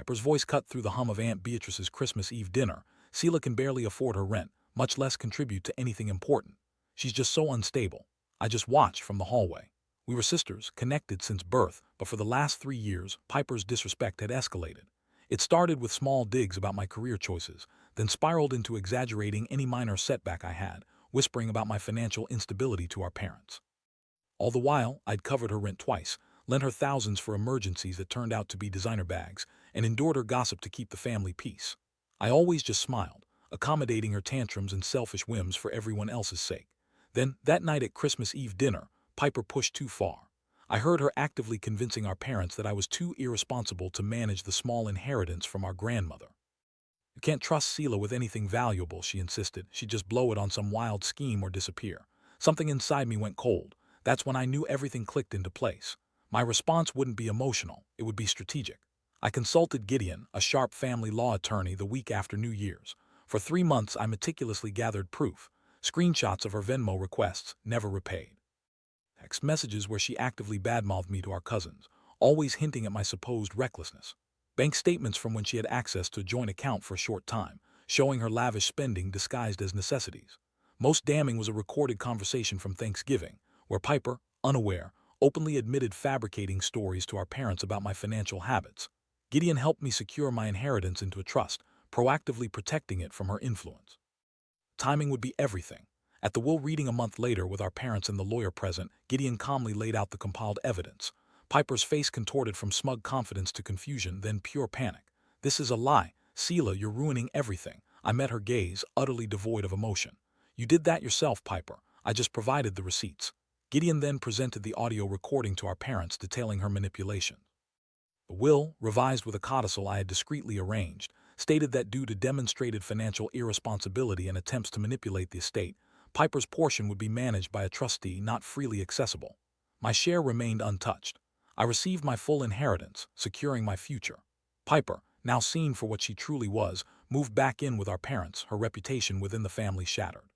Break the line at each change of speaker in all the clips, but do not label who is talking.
Piper's voice cut through the hum of Aunt Beatrice's Christmas Eve dinner. Selah can barely afford her rent, much less contribute to anything important. She's just so unstable. I just watched from the hallway. We were sisters, connected since birth, but for the last 3 years, Piper's disrespect had escalated. It started with small digs about my career choices, then spiraled into exaggerating any minor setback I had, whispering about my financial instability to our parents. All the while, I'd covered her rent twice, lent her thousands for emergencies that turned out to be designer bags, and endured her gossip to keep the family peace. I always just smiled, accommodating her tantrums and selfish whims for everyone else's sake. Then, that night at Christmas Eve dinner, Piper pushed too far. I heard her actively convincing our parents that I was too irresponsible to manage the small inheritance from our grandmother. "You can't trust Selah with anything valuable," she insisted. "She'd just blow it on some wild scheme or disappear." Something inside me went cold. That's when I knew everything clicked into place. My response wouldn't be emotional, it would be strategic. I consulted Gideon, a sharp family law attorney, the week after New Year's. For 3 months, I meticulously gathered proof, screenshots of her Venmo requests, never repaid. Text messages where she actively badmouthed me to our cousins, always hinting at my supposed recklessness. Bank statements from when she had access to a joint account for a short time, showing her lavish spending disguised as necessities. Most damning was a recorded conversation from Thanksgiving, where Piper, unaware, openly admitted fabricating stories to our parents about my financial habits. Gideon helped me secure my inheritance into a trust, proactively protecting it from her influence. Timing would be everything. At the will reading a month later, with our parents and the lawyer present, Gideon calmly laid out the compiled evidence. Piper's face contorted from smug confidence to confusion, then pure panic. "This is a lie. Selah, you're ruining everything." I met her gaze, utterly devoid of emotion. "You did that yourself, Piper. I just provided the receipts." Gideon then presented the audio recording to our parents detailing her manipulation. The will, revised with a codicil I had discreetly arranged, stated that due to demonstrated financial irresponsibility and attempts to manipulate the estate, Piper's portion would be managed by a trustee not freely accessible. My share remained untouched. I received my full inheritance, securing my future. Piper, now seen for what she truly was, moved back in with our parents, her reputation within the family shattered.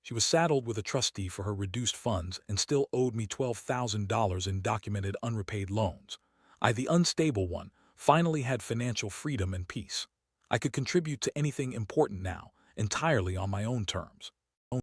She was saddled with a trustee for her reduced funds and still owed me $12,000 in documented unrepaid loans. I, the unstable one, finally had financial freedom and peace. I could contribute to anything important now, entirely on my own terms.